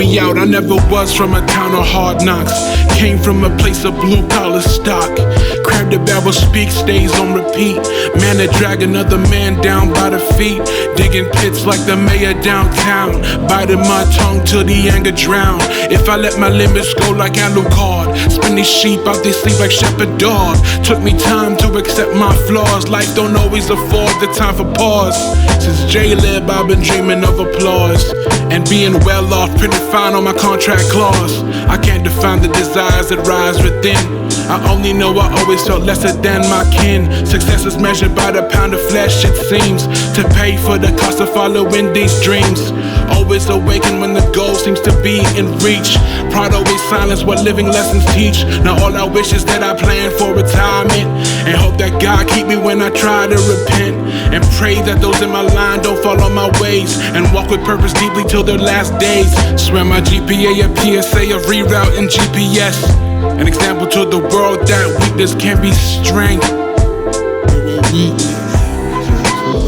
me out. I never was from a town of hard knocks. Came from a place of blue collar stock. Crab the barrel speak, stays on repeat. Man that drag another man down by the feet. Digging pits like the mayor downtown. Biting my tongue till the anger drown. If I let my limits go like Alucard. Spin these sheep out they sleep like shepherd dog. Took me time to accept my flaws. Life don't always afford the time for pause. Since J-Lib I've been dreaming of applause. And being well off, printed fine on my contract clause. I can't define the desires that rise within. I only know I always felt lesser than my kin. Success is measured by the pound of flesh, it seems, to pay for the cost of following these dreams. Always awaken when the goal seems to be in reach. Pride always silence what living lessons teach. Now all I wish is that I plan for retirement, and hope that God keep me when I try to repent, and pray that those in my line don't fall on my ways, and walk with purpose deeply till their last days. Swear my GPA a PSA of rerouting GPS. An example to the world that weakness can be strength.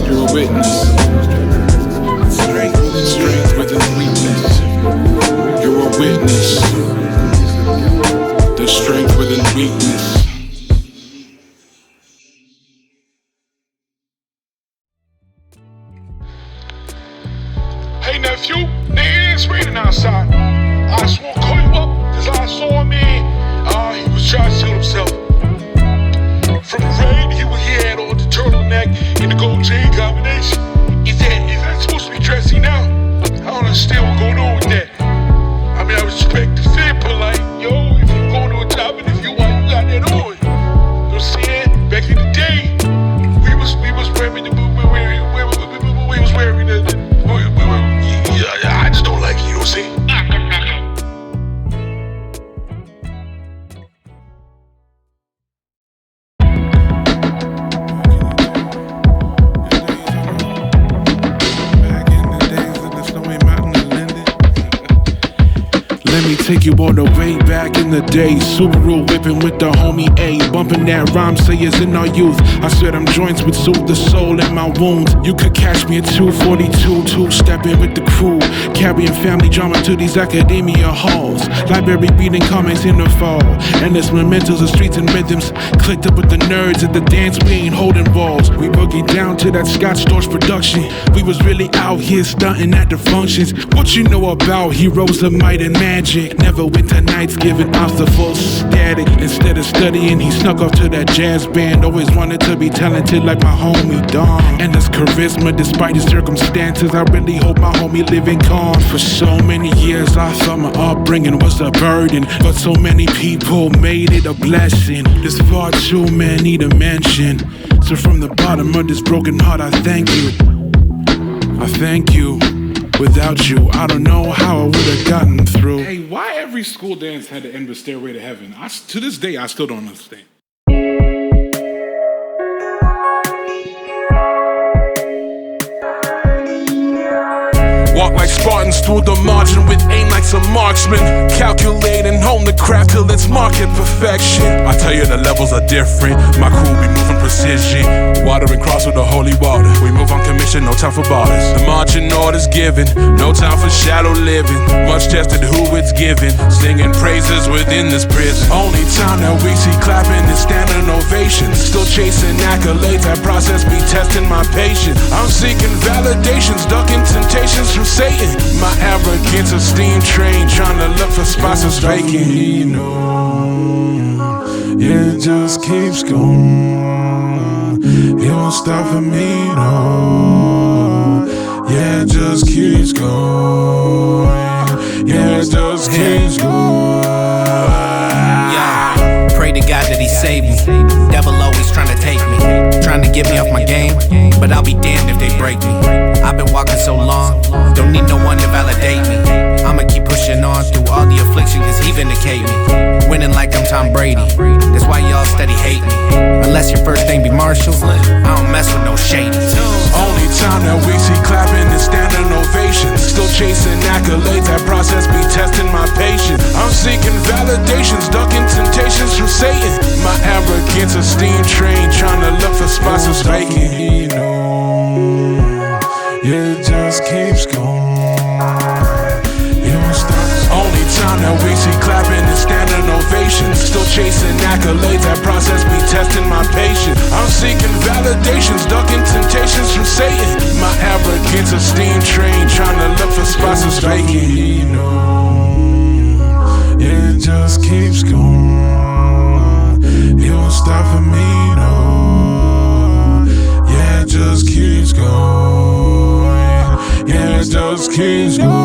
You're a witness. Strength within weakness. You're a witness. The strength within weakness. Hey nephew, nigga, it's raining outside. I just wanna call you up, cause I saw a man, he was trying to kill himself. From the raid, he had on the turtleneck and the gold chain combination. Is that supposed to be dressy now? I don't understand what's going on with that. I mean, I respect the fit, but like, yo, if you going to a job and if you want, you got that on. You know what I'm saying? Back in the day, we was wearing the, I just don't like it, you know what I'm saying? Let me take you all the way back in the day. Subaru whipping with the homie A. Bumping that rhyme sayers in our youth. I swear them joints would soothe the soul in my wounds. You could catch me at 242, two-stepping with the crew. Carrying family drama to these academia halls. Library reading comics in the fall. Endless mementos of streets and rhythms. Clicked up with the nerds at the dance, we ain't holding balls. We boogie down to that Scotch Storch production. We was really out here stunting at the functions. What you know about heroes of might and magic? Never went to nights giving off the full static. Instead of studying, he snuck off to that jazz band. Always wanted to be talented like my homie Don. And his charisma despite his circumstances. I really hope my homie living calm. For so many years I thought my upbringing was a burden, but so many people made it a blessing. There's far too many to mention. So from the bottom of this broken heart I thank you. I thank you. Without you, I don't know how I would have gotten through. Hey, why every school dance had to end with Stairway to Heaven? To this day, I still don't understand. Walk like Spartans through the margin with aim like some marksmen. Calculate and hone the craft till it's market perfection. I tell you the levels are different. My crew be moving precision. Water and cross with the holy water. We move on commission, no time for borders. The marching orders given, no time for shallow living. Much tested who it's given. Singing praises within this prison. Only time that we see clapping is standing ovations. Still chasing accolades, that process be testing my patience. I'm seeking validations, ducking temptations from Satan. My arrogance, a steam train, trying to look for spots that's vacant. Yeah, it just keeps going. It won't stop for me, no. Yeah, it just keeps going. Yeah, it just keeps going. Yeah, pray to God that he saved me. Devil always trying to take me, trying to get me off my game, but I'll be damned if they break me. I've been walking so long, don't need no one to validate me. I'ma keep pushing on through all the affliction, cause he vindicate me. Winning like I'm Tom Brady, that's why y'all steady hate me. Unless your first name be Marshall, I don't mess with no shady. Only time that we see clapping is standing ovations. Still chasing accolades, that process be testing my patience. I'm seeking validations, ducking temptations from Satan. My arrogance, a steam train, trying to look for spots that's vacant. Yeah, it just keeps going. It won't stop. chasing accolades, that process be testing my patience. I'm seeking validations, ducking temptations from Satan. My arrogance a steam train, trying to look for spots that's vacant. It just keeps going. It won't stop for me, no. Yeah, it just keeps going. Yeah, it just keeps going.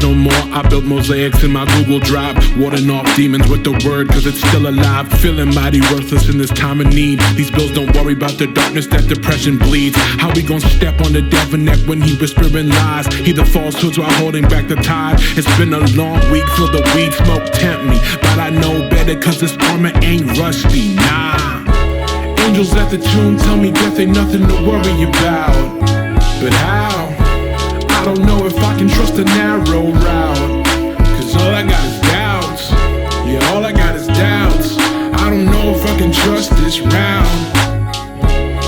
No more, I built mosaics in my Google Drive, warding off demons with the word cause it's still alive. Feeling mighty worthless in this time of need. These bills don't worry about the darkness that depression bleeds. How we gon' step on the devil neck when he whispering lies? He the falsehoods while holding back the tide. It's been a long week, feel the weed smoke tempt me, but I know better cause this armor ain't rusty, nah. Angels at the tomb tell me death ain't nothing to worry about. But how? I don't know if I can trust a narrow route, cause all I got is doubts. Yeah, all I got is doubts. I don't know if I can trust this round,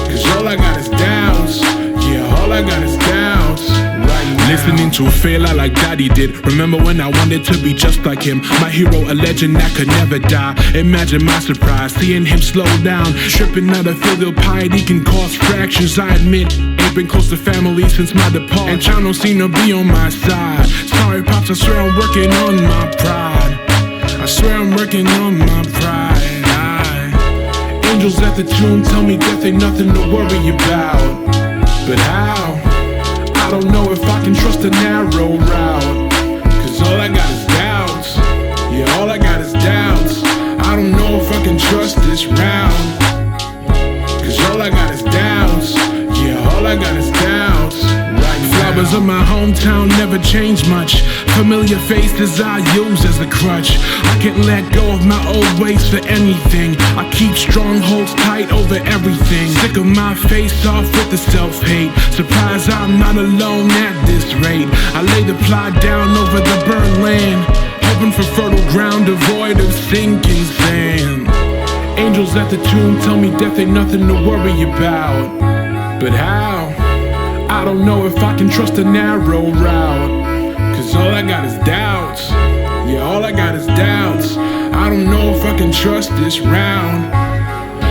cause all I got is doubts. Yeah, all I got is doubts. Listening to Fela like Daddy did. Remember when I wanted to be just like him? My hero, a legend that could never die. Imagine my surprise, seeing him slow down. Tripping out of filial piety can cause fractures, I admit. Ain't been close to family since my departure, and John don't seem to be on my side. Sorry pops, I swear I'm working on my pride. I swear I'm working on my pride. Angels at the tomb tell me death ain't nothing to worry about. But how? I don't know if I can trust a narrow route, cause all I got is doubts. Yeah, all I got is doubts. I don't know if I can trust this round, cause all I got is doubts. Yeah, all I got is doubts. Flowers of my hometown never change much. Familiar faces I use as a crutch. I can't let go of my old ways for anything. I keep strongholds tight over everything. Sick of my face off with the self-hate. Surprised I'm not alone at this rate. I lay the plot down over the burned land, hoping for fertile ground devoid of sinking sand. Angels at the tomb tell me death ain't nothing to worry about. But how? I don't know if I can trust a narrow route, cause all I got is doubts. Yeah, all I got is doubts. I don't know if I can trust this round.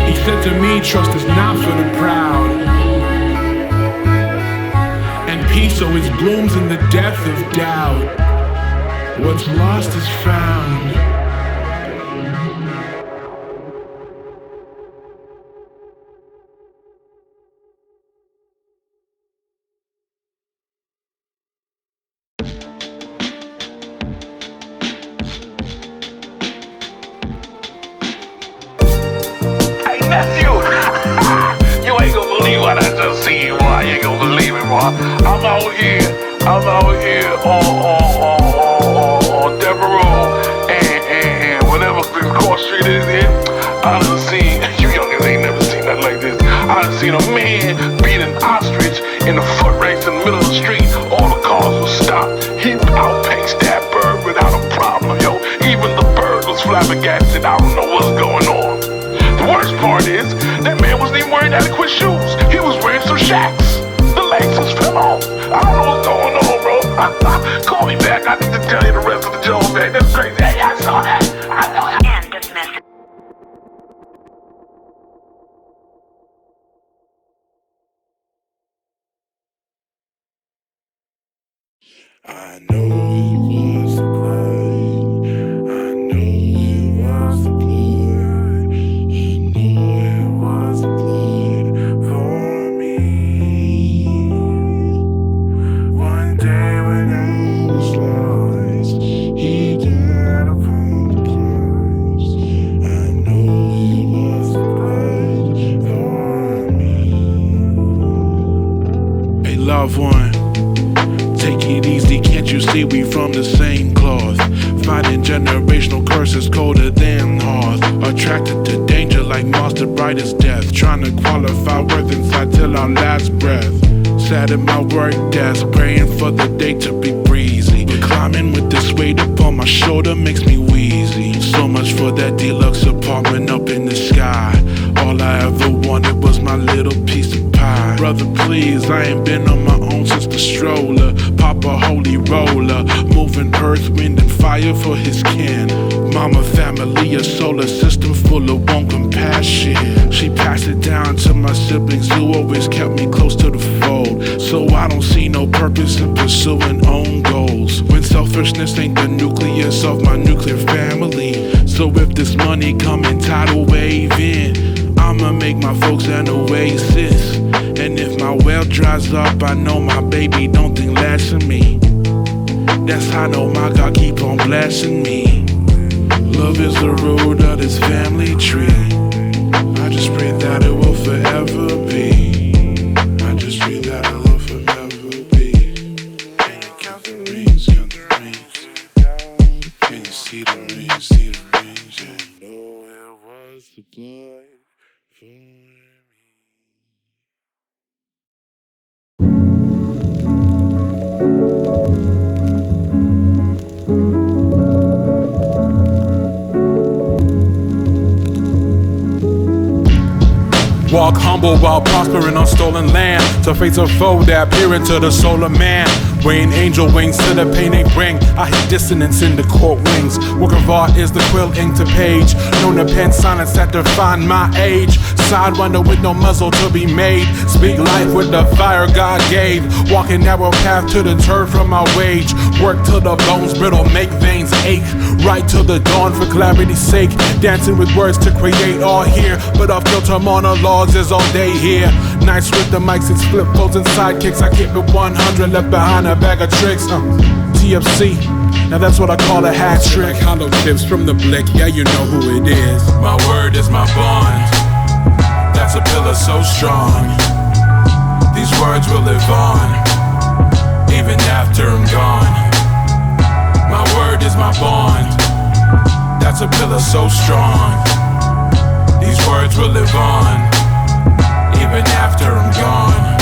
He said to me, trust is not for the proud, and peace always blooms in the death of doubt. What's lost is found. I'm out here on Devereaux and whatever cross street it is in. I done seen, you youngins ain't never seen nothing like this. I done seen a man beat an ostrich in a foot race in the middle of the street. All the cars were stopped. He outpaced that bird without a problem, yo. Even the bird was flabbergasted. I don't know what's going on. The worst part is, that man wasn't even wearing adequate shoes. He was wearing some Shacks. The legs just fell off. I don't know what's going on, bro. Call me back. I need to tell you the rest of the joke, man. That's crazy. Hey, I saw that. I know that. End of message. I know it was the blood. I know it was the blood. I know it was the blood for me. One day when I was lost, he died upon the cross. I know it was the blood for me. Hey, loved one, you see we from the same cloth. Fighting generational curses colder than hearth. Attracted to danger like monster bright as death. Trying to qualify worth inside till our last breath. Sat at my work desk, praying for the day to be breezy. But climbing with this weight upon my shoulder makes me wheezy. So much for that deluxe apartment up in the sky. All I ever wanted was my little piece of pie. Brother, please, I ain't been on my own since the stroller. Pop a holy roller, moving earth, wind, and fire for his kin. Mama family, a solar system full of warm compassion. She passed it down to my siblings who always kept me close to the fold. So I don't see no purpose in pursuing own goals, when selfishness ain't the nucleus of my nuclear family. So if this money coming tidal wave in, I'ma make my folks an oasis. And if my well dries up, I know my baby don't think less of me. That's how I know my God keep on blessing me. Love is the root of this family tree. I just pray that it will forever be. I just pray that it will forever be. Can you count the rings, count the rings? Can you see the rings, see the rings? Yeah. No, it was the blood for me. Walk humble while prospering on stolen land, to face a foe that peer into the soul of man. Weighing angel wings to the pain they bring. I hear dissonance in the court wings. Work of art is the quill ink to page. Known to pen silence that define my age. Sidewinder with no muzzle to be made. Speak life with the fire God gave. Walking narrow path to deter from my wage. Work till the bones brittle, make veins ache. Right till the dawn for clarity's sake. Dancing with words to create all here. But off filter monologues is all day here. Nights with the mics, it's flip phones and sidekicks. I keep it 100, left behind a bag of tricks. TFC, now that's what I call a hat trick. Like hollow tips from the blick, yeah, you know who it is. My word is my bond. That's a pillar so strong. These words will live on, even after I'm gone. My word is my bond. That's a pillar so strong. These words will live on, even after I'm gone.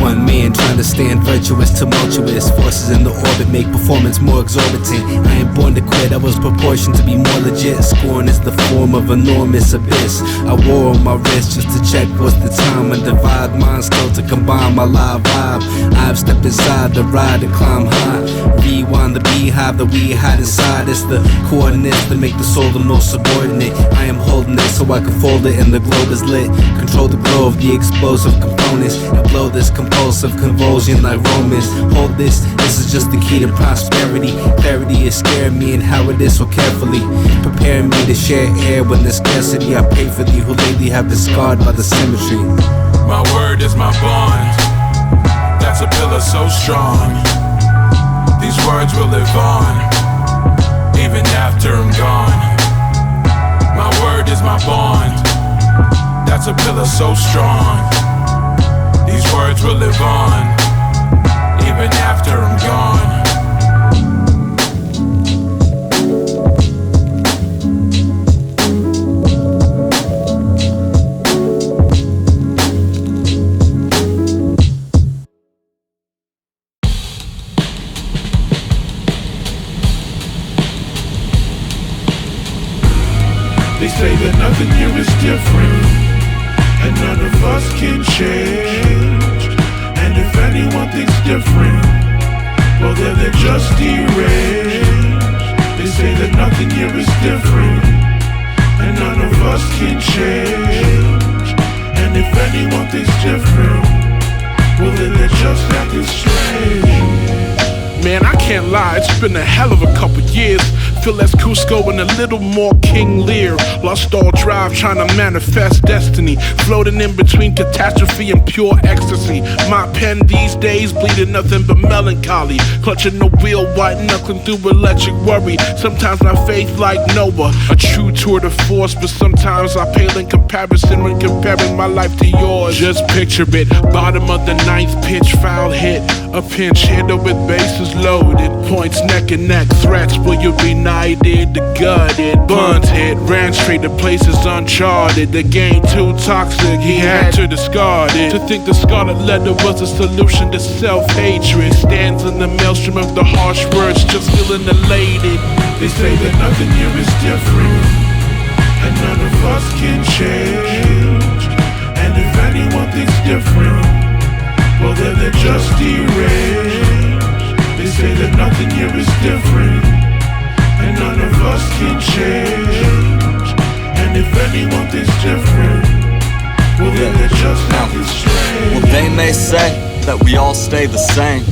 One man trying to stand virtuous, tumultuous. Forces in the orbit make performance more exorbitant. I ain't born to quit, I was proportioned to be more legit. Scorn is the form of enormous abyss. I wore on my wrist just to check what's the time. I divide mind skill to combine my live vibe. I've stepped inside the ride and climb high. Rewind the beehive that we hide inside. It's the coordinates that make the soul the most subordinate. I am holding it so I can fold it and the globe is lit. Control the glow of the explosive components and blow this compulsive convulsion like Romans. Hold this is just the key to prosperity. Clarity is scaring me and how it is so carefully. Preparing me to share air when there's scarcity. I pray for thee who lately have been scarred by the symmetry. My word is my bond. That's a pillar so strong. These words will live on, even after I'm gone. My word is my bond. That's a pillar so strong. These words will live on, even after I'm gone. They say that nothing here is different, and none of us can change. And if anyone thinks different, well then they're just deranged. They say that nothing here is different, and none of us can change. And if anyone thinks different, well then they're just acting strange. Man, I can't lie, it's been a hell of a couple years. feel less Cusco and a little more King Lear. Lost all drive trying to manifest destiny, floating in between catastrophe and pure ecstasy. My pen these days bleeding nothing but melancholy, clutching the wheel, white knuckling through electric worry. Sometimes my faith like Noah, a true tour de force, but sometimes I pale in comparison when comparing my life to yours. Just picture it, bottom of the ninth pitch, foul hit, a pinch hitter with bases loaded, points neck and neck, threats will you be knighted, the gutted, buns hit, ran straight to places uncharted, the game too toxic, he had to discard it. To think the scarlet letter was a solution to self-hatred, stands in the maelstrom of the harsh words, just feeling elated. They say that nothing here is different, and none of us can change. And if anyone thinks different, well then they're just deranged. They say that nothing here is different, and none of us can change. And if anyone thinks different, well then they're just acting strange. Well, they may say that we all stay the same.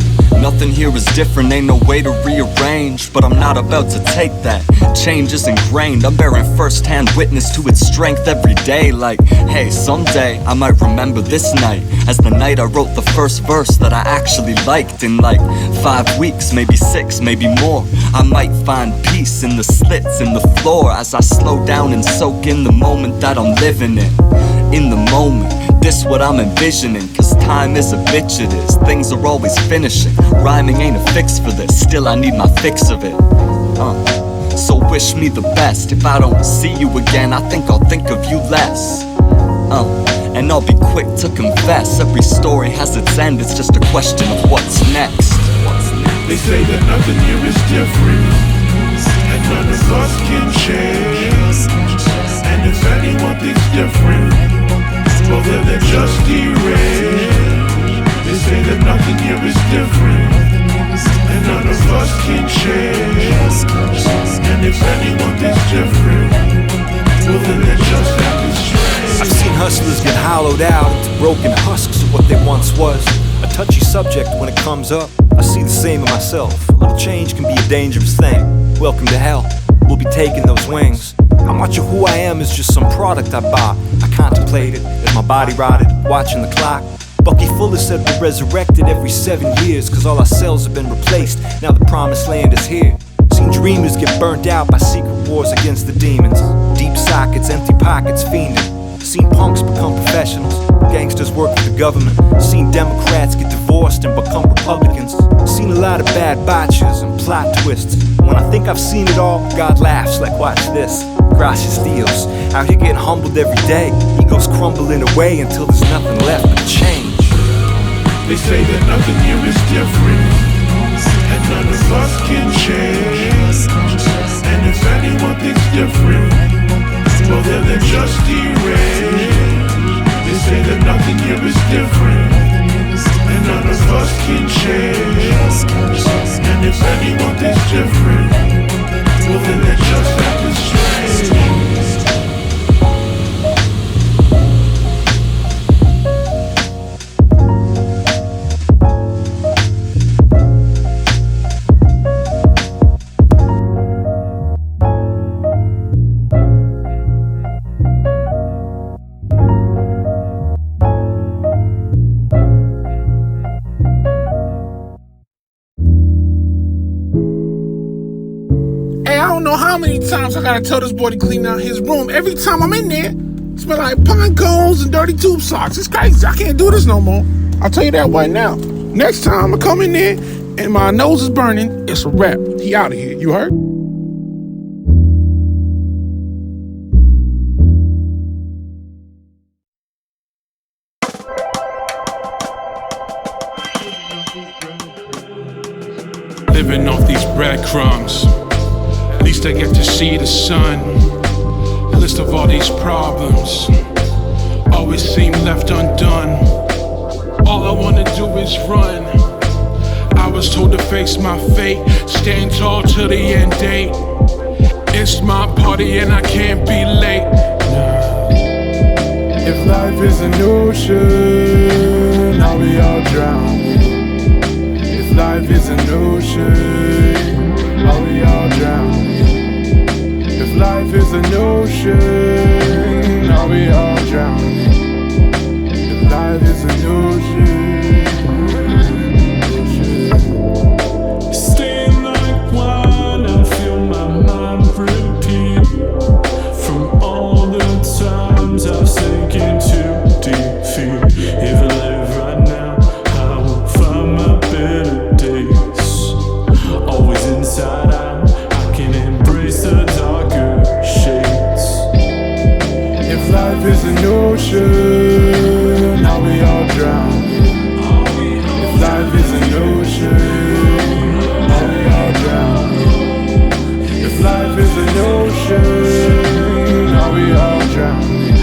Nothing here is different, ain't no way to rearrange. But I'm not about to take that. Change is ingrained, I'm bearing first-hand witness to its strength every day. Like, hey, someday I might remember this night as the night I wrote the first verse that I actually liked. In like 5 weeks, maybe 6, maybe more, I might find peace in the slits in the floor as I slow down and soak in the moment that I'm living in the moment. This what I'm envisioning, cause time is a bitch it is. Things are always finishing, rhyming ain't a fix for this. Still I need my fix of it. So wish me the best. If I don't see you again, I think I'll think of you less. And I'll be quick to confess, every story has its end, it's just a question of what's next. They say that nothing here is different, and none of us can change. And if anyone thinks different, well then they're just deranged. They say that nothing here is different, and none of us can change. And if anyone thinks different, well then they're just acting strange. I've seen hustlers get hollowed out into broken husks of what they once was. A touchy subject when it comes up, I see the same in myself. A little change can be a dangerous thing. Welcome to hell, we'll be taking those wings. How much of who I am is just some product I buy? I contemplated as my body rotted, watching the clock. Bucky Fuller said we're resurrected every 7 years, cause all our cells have been replaced, now the promised land is here. Seen dreamers get burnt out by secret wars against the demons. Deep sockets, empty pockets, fiending. Seen punks become professionals, gangsters work for the government. Seen Democrats get divorced and become Republicans. Seen a lot of bad botches and plot twists. When I think I've seen it all, God laughs like, watch this. Gracias Dios, out here getting humbled every day. Egos crumbling away until there's nothing left but change. They say that nothing here is different, and none of us can change. And if anyone thinks different, well then they're just deranged. They say that nothing here is different, and none of us can change. And if anyone thinks different, well then they're just acting strange. How many times I gotta tell this boy to clean out his room? Every time I'm in there, it smell like pine cones and dirty tube socks. It's crazy. I can't do this no more. I'll tell you that right now. Next time I come in there and my nose is burning, it's a wrap. He out of here. You heard? Living off these breadcrumbs. At least I get to see the sun. A list of all these problems always seem left undone. All I wanna do is run. I was told to face my fate, stand tall till the end date. It's my party and I can't be late. If life is an ocean, are we all drowning? If life is an ocean, are we all drowning? life is an ocean, are we all drowning? If life is an ocean. Staying like wine, I feel my mind repeat from all the times I've sinking to defeat. If I live right now, I will find my better days. Always inside out, I can embrace the darker shades. If life is an ocean, are we all drowning? If life is an ocean, are we all drowning? If life is an ocean, are we all drowning?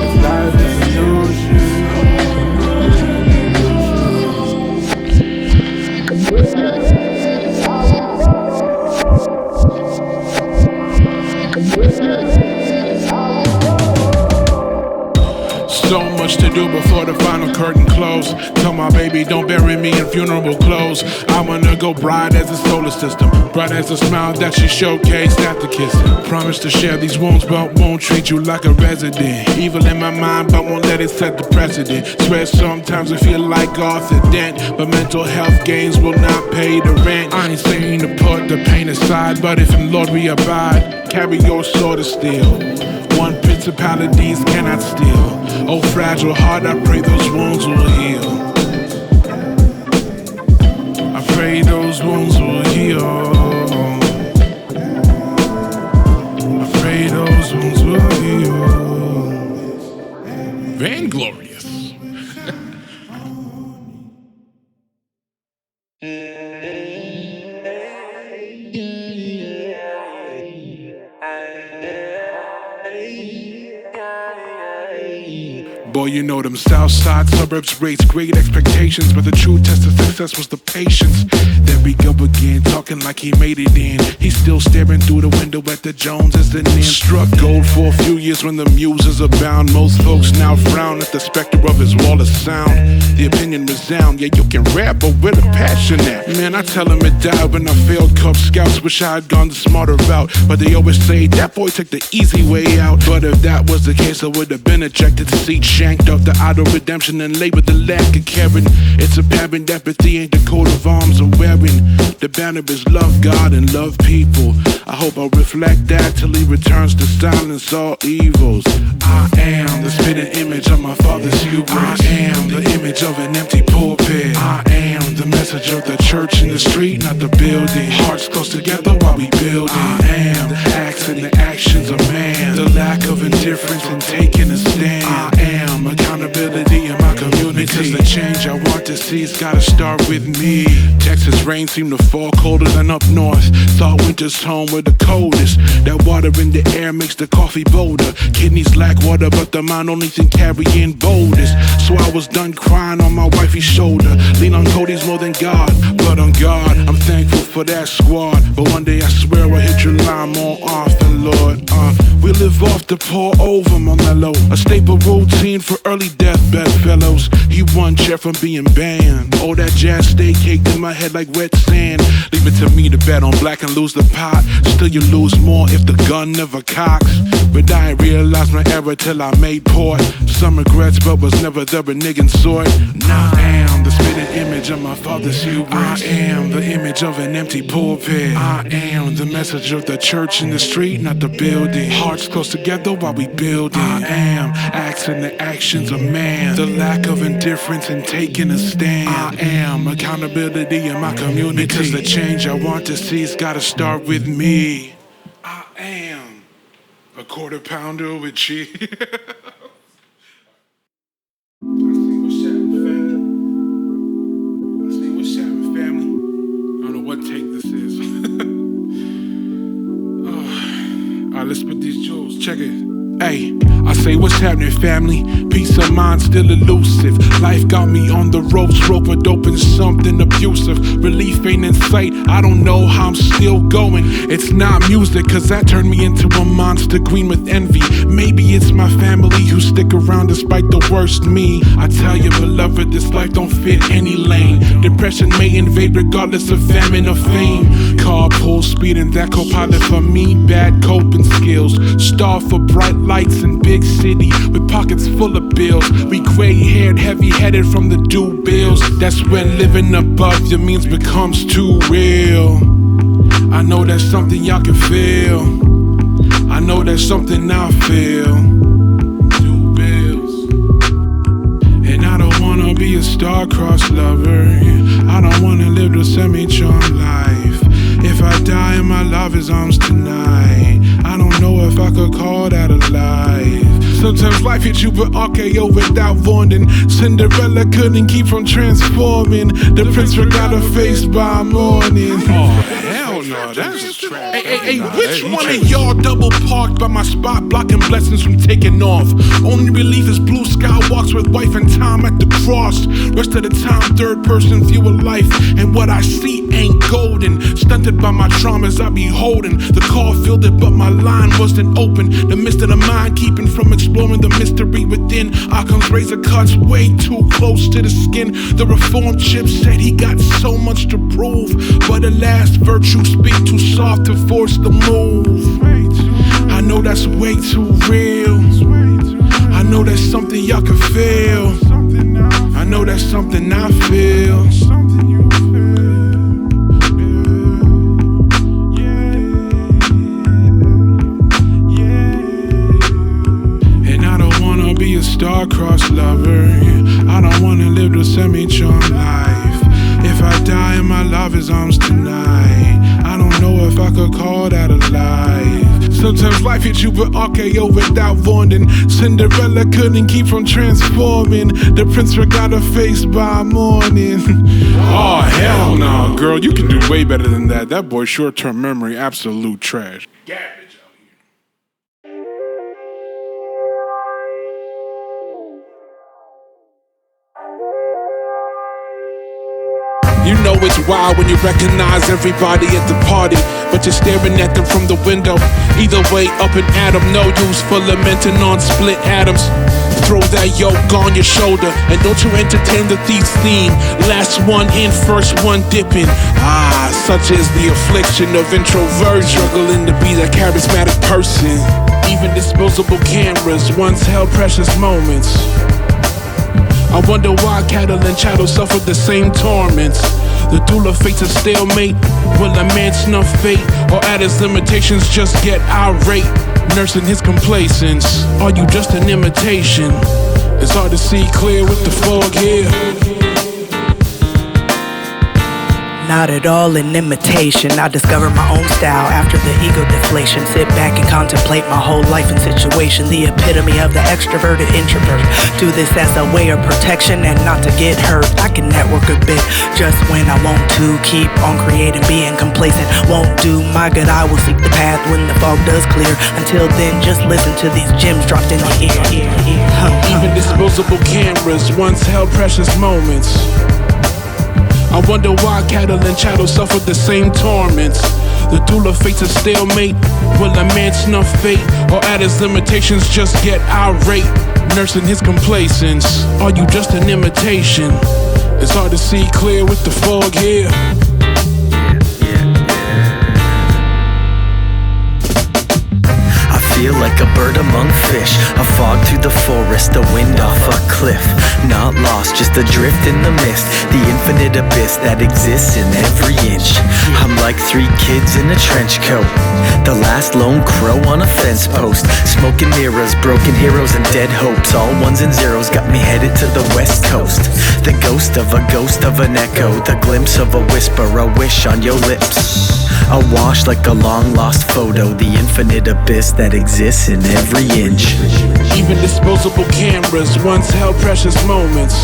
If life is an ocean. So much to do before the final curtain close. Tell my baby don't bury me in funeral clothes. I wanna go bright as a solar system, bright as a smile that she showcased after kissing. Promise to share these wounds but won't treat you like a resident. Evil in my mind but won't let it set the precedent. Swear sometimes I feel like Arthur Dent, but mental health gains will not pay the rent. I ain't saying to put the pain aside, but if in Lord we abide, carry your sword of steel. One principalities cannot steal. Oh, fragile heart, I pray those wounds will heal. I pray those wounds will heal. I pray those wounds will heal. Vainglorious. Boy, you know them south side suburbs raise great expectations, but the true test of success was the patience. There we go again, talking like he made it in. He's still staring through the window at the Joneses and then struck gold for a few years when the muses abound. Most folks now frown at the specter of his wall of sound. The opinion resound, yeah, you can rap, but where the passion at? Man, I tell him it died when I failed Cub Scouts. Wish I had gone the smarter route, but they always say that boy took the easy way out. But if that was the case, I would have been ejected, seat shanked off the auto redemption and labored the lack of caring. It's apparent empathy ain't the coat of arms I'm wearing. The banner is love God and love people. I hope I'll reflect that till he returns to silence all evils. I am the spitting image of my father's hubris. I am the image of an empty pulpit. I am the message of the church in the street, not the building. Hearts close together while we build it. I am the acts and the actions of man. The lack of indifference in taking a stand. I am accountability in my community. Because the change I want to see has gotta start with me. Texas rain seem to fall colder than up north. Thought winter's home were the coldest. That water in the air makes the coffee bolder. Kidneys lack water, but the mind only thing carrying boulders. So I was done crying on my wifey's shoulder. Lean on Cody's more than God, but on God I'm thankful for that squad. But one day I swear I'll hit your line more often, Lord. We live off the pour over my mellow. A staple routine for early deathbed fellows. He one chair from being banned. Oh, that jazz stay caked in my head like wet sand. Leave it to me to bet on black and lose the pot. Still you lose more if the gun never cocks. But I ain't realized my error till I made port. Some regrets, but was never the reneging sort. Now I am the spitting image of my father's hubris. I am the image of an empty pulpit. I am the message of the church in the street, not the building. Hearts close together while we build it. I am acts and the actions of man. The lack of indifference in taking a stand. I am accountability in my community. Because the change I want to see has gotta start with me. I am a quarter pounder with cheese. What take this is. Alright, let's put these jewels. Check it. Hey, I say, what's happening, family? Peace of mind still elusive. Life got me on the ropes, rope a dope and something abusive. Relief ain't in sight, I don't know how I'm still going. It's not music, cause that turned me into a monster green with envy. Maybe it's my family who stick around despite the worst me. I tell you, beloved, this life don't fit any lane. Depression may invade regardless of famine or fame. Carpool speed and that co-pilot for me. Bad coping skills. Star for bright lights in big city with pockets full of bills. We gray-haired, heavy-headed from the due bills. That's when living above your means becomes too real. I know that's something y'all can feel. I know that's something I feel. Due bills. And I don't wanna be a star-crossed lover. I don't wanna live the semi-charmed life. If I die in my lover's arms tonight, I don't know if I could call that a life. Sometimes life hits you with RKO without warning. Cinderella couldn't keep from transforming. The prince forgot her face by morning. Oh, hell no, that's trash. Hey, which one of y'all double parked by my spot, blocking blessings from taking off? Only relief is blue sky walks with wife and time at the cross. Rest of the time, third person view of life, and what I see ain't golden. Stunted by my traumas I be holding. The call filled it, but my line wasn't open. The mist of the mind keeping from exploring the mystery within. Occam's razor cuts way too close to the skin. The reformed chip said he got so much to prove, but the last virtue speak too soft to force the move. I know that's way too real. I know that's something y'all can feel. I know that's something I feel. Be a star-crossed lover. I don't wanna live the semi-charmed life. If I die in my lover's arms tonight, I don't know if I could call that a life. Sometimes life hits you with RKO without warning. Cinderella couldn't keep from transforming. The prince forgot her face by morning. Oh, hell no, girl, you can do way better than that. That boy's short-term memory, absolute trash. Garbage. You know it's wild when you recognize everybody at the party, but you're staring at them from the window. Either way, up and at 'em, no use for lamenting on split atoms. Throw that yoke on your shoulder, and don't you entertain the thief's theme. Last one in, first one dipping. Such is the affliction of introverts, struggling to be that charismatic person. Even disposable cameras once held precious moments. I wonder why cattle and chattel suffer the same torments. The duel of fate's a stalemate. Will a man snuff fate, or at his limitations just get irate? Nursing his complacence, are you just an imitation? It's hard to see clear with the fog here. Not at all an imitation. I discovered my own style after the ego deflation. Sit back and contemplate my whole life and situation. The epitome of the extroverted introvert. Do this as a way of protection and not to get hurt. I can network a bit just when I want to. Keep on creating, being complacent won't do my good. I will seek the path when the fog does clear. Until then, just listen to these gems dropped in your ear. Even disposable cameras once held precious moments. I wonder why cattle and chattel suffer the same torments. The duel of fate's a stalemate. Will a man snuff fate, or at his limitations just get irate? Nursing his complacence, are you just an imitation? It's hard to see clear with the fog here. Feel like a bird among fish, a fog through the forest, the wind off a cliff. Not lost, just adrift in the mist, the infinite abyss that exists in every inch. I'm like 3 kids in a trench coat, the last lone crow on a fence post. Smoking mirrors, broken heroes and dead hopes, all ones and zeros got me headed to the west coast. The ghost of an echo, the glimpse of a whisper, a wish on your lips. Awash like a long lost photo, the infinite abyss that exists in every inch. Even disposable cameras once held precious moments.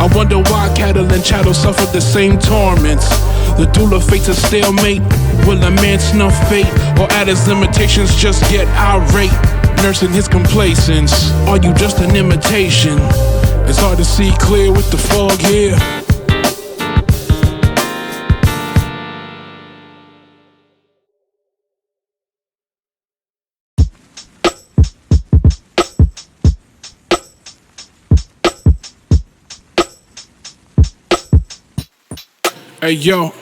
I wonder why cattle and chattel suffer the same torments. The duel of fate's a stalemate. Will a man snuff fate, or at his limitations just get irate? nursing his complacence. Are you just an imitation? It's hard to see clear with the fog here. Hey yo,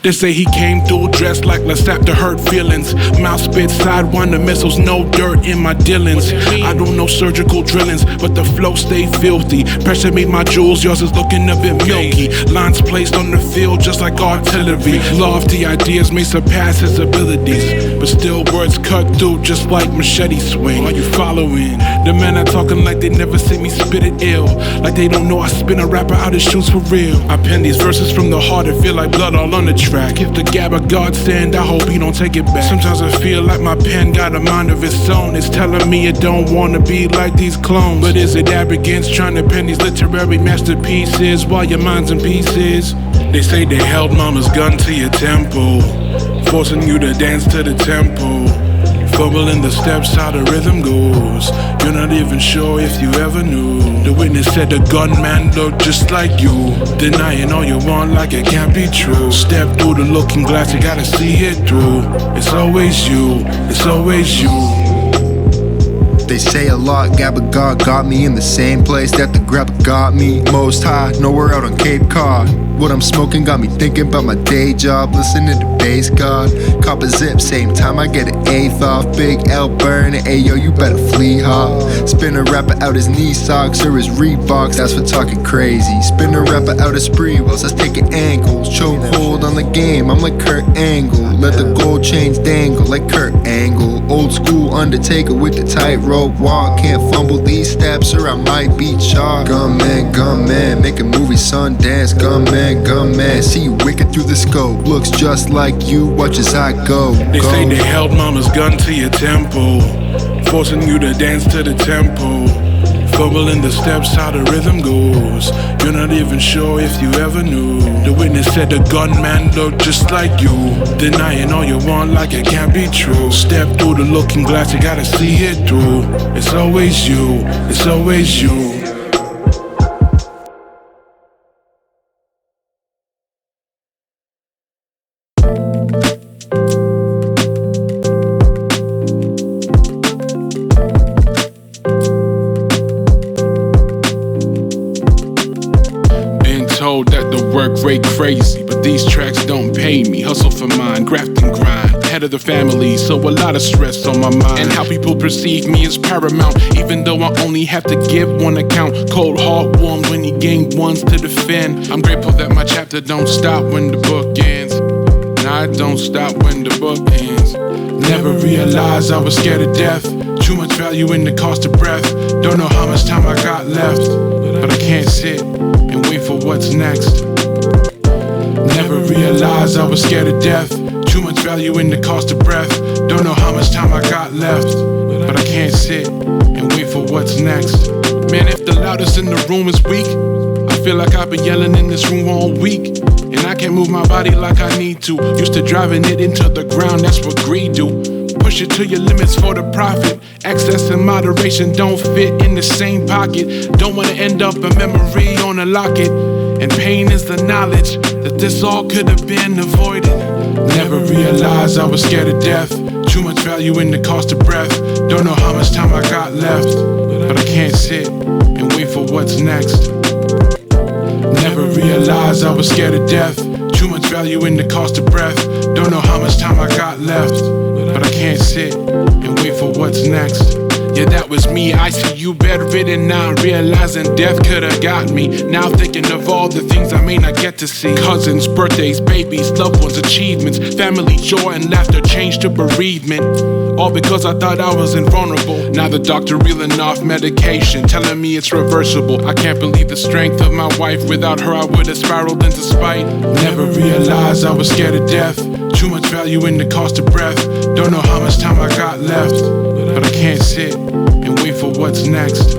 they say he came through dressed like Losambe to hurt feelings. Mouth spit sidewinder missiles, no dirt in my dealings. I don't know surgical drillings, but the flow stay filthy. Pressure me my jewels, yours is looking a bit milky. Lines placed on the field just like artillery. Lofty ideas may surpass his abilities, but still words cut through just like machete swing. Are you following? The men are talking like they never see me spit it ill, like they don't know I spin a rapper out his shoes for real. I pen these verses from the heart and feel like blood all on the track. If the gab a godsend, I hope he don't take it back. Sometimes I feel like my pen got a mind of its own. It's telling me it don't wanna be like these clones. But is it arrogance trying to pen these literary masterpieces while your mind's in pieces? They say they held mama's gun to your temple, forcing you to dance to the tempo. Fumbling the steps, how the rhythm goes. You're not even sure if you ever knew. The witness said the gunman looked just like you, denying all you want like it can't be true. Step through the looking glass, you gotta see it through. It's always you, it's always you. They say a lot, Gabba God got me in the same place that the grabber got me. Most high, nowhere out on Cape Cod. What I'm smoking got me thinking about my day job, listening to bass god. Cop a zip, same time I get an eighth off. Big L burning, ayo, you better flee hop. Spin a rapper out his knee socks or his Reeboks, that's for talking crazy. Spin a rapper out his spree wheels, that's taking ankles. Choke hold on the game, I'm like Kurt Angle. Let the gold chains dangle like Kurt Angle. Old school Undertaker with the tightrope walk. Can't fumble these steps or I might be chalked. Gunman, gunman, make a movie Sundance. Gunman, gunman, see you wicked through the scope. Looks just like you, watch as I go. They say they held mama's gun to your temple, forcing you to dance to the tempo. Fumbling the steps, how the rhythm goes. You're not even sure if you ever knew. The witness said the gunman looked just like you, denying all you want like it can't be true. Step through the looking glass, you gotta see it through. It's always you, it's always you. That the work rate crazy, but these tracks don't pay me. Hustle for mine, graft and grind, head of the family, so a lot of stress on my mind. And how people perceive me is paramount, even though I only have to give one account. Cold heart warm when you gain ones to defend. I'm grateful that my chapter don't stop when the book ends. Nah, it don't stop when the book ends. Never realized I was scared of death. Too much value in the cost of breath. Don't know how much time I got left, but I can't sit and wait for what's next. Never realized I was scared of death. Too much value in the cost of breath. Don't know how much time I got left, but I can't sit and wait for what's next. Man, if the loudest in the room is weak, I feel like I've been yelling in this room all week, and I can't move my body like I need to. Used to driving it into the ground, that's what greed do. Push it to your limits for the profit. Excess and moderation don't fit in the same pocket. Don't wanna end up a memory on a locket. And pain is the knowledge that this all could have been avoided. Never realized I was scared of death. Too much value in the cost of breath. Don't know how much time I got left, but I can't sit and wait for what's next. Never realized I was scared of death. Too much value in the cost of breath. Don't know how much time I got left, but I can't sit and wait for what's next. Yeah, that was me, ICU bedridden, now realizing death could've got me. Now thinking of all the things I may not get to see. Cousins, birthdays, babies, loved ones, achievements. Family joy and laughter changed to bereavement. All because I thought I was invulnerable. Now the doctor reeling off medication, telling me it's reversible. I can't believe the strength of my wife. Without her I would've spiraled into spite. Never realized I was scared of death. Too much value in the cost of breath. Don't know how much time I got left, but I can't sit and wait for what's next.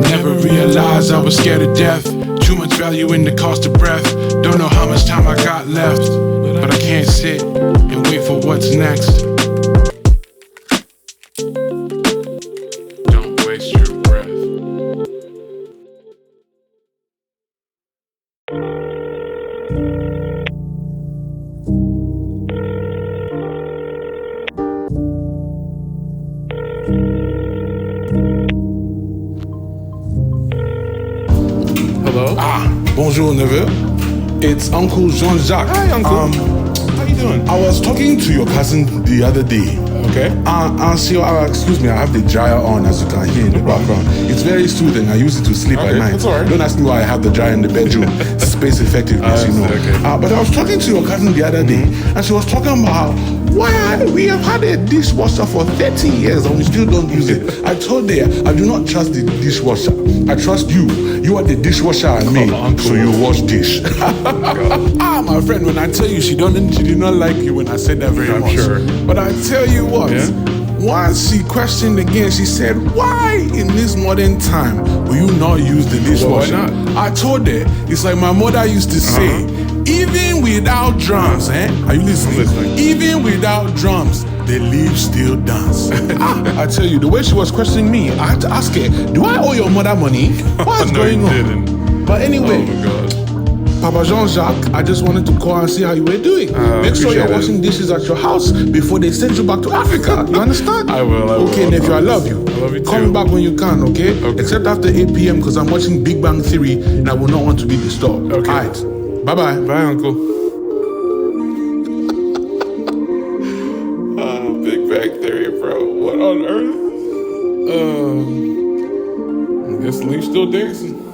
Never realized I was scared of death. Too much value in the cost of breath. Don't know how much time I got left, but I can't sit and wait for what's next. Hello? Bonjour, neveu. It's Uncle Jean-Jacques. Hi, Uncle. How you doing? I was talking to your cousin the other day. Okay. Excuse me, I have the dryer on, as you can hear in the background. It's very soothing. I use it to sleep at night. That's all right. Don't ask me why I have the dryer in the bedroom. Space effectiveness, you know. Okay. But I was talking to your cousin the other day, and she was talking about why we have had a dishwasher for 30 years and we still don't use it. I told her, I do not trust the dishwasher. I trust you. You are the dishwasher and me, so you wash dish. My friend, when I tell you she did not like you when I said that very much. Sure. But I tell you what, Yeah? once she questioned again, she said, why in this modern time will you not use the dishwasher? Well, why not? I told her, it's like my mother used to say, even without drums, are you listening? I'm listening. Even without drums, the leaves still dance. I tell you, the way she was questioning me, I had to ask her, do I owe your mother money? What's No, going you on? didn't. But anyway, Oh my God. Papa Jean-Jacques, I just wanted to call and see how you were doing. Make sure you're appreciate it. washing dishes at your house before they send you back to Africa. You understand? I will. Okay, nephew, I love you. I love you Call too. me back when you can, okay? Except after 8 p.m. because I'm watching Big Bang Theory and I will not want to be disturbed. Okay. All right. Bye-bye. Bye, Uncle. Big Bang Theory, bro. What on earth? I guess Leaf's still dancing.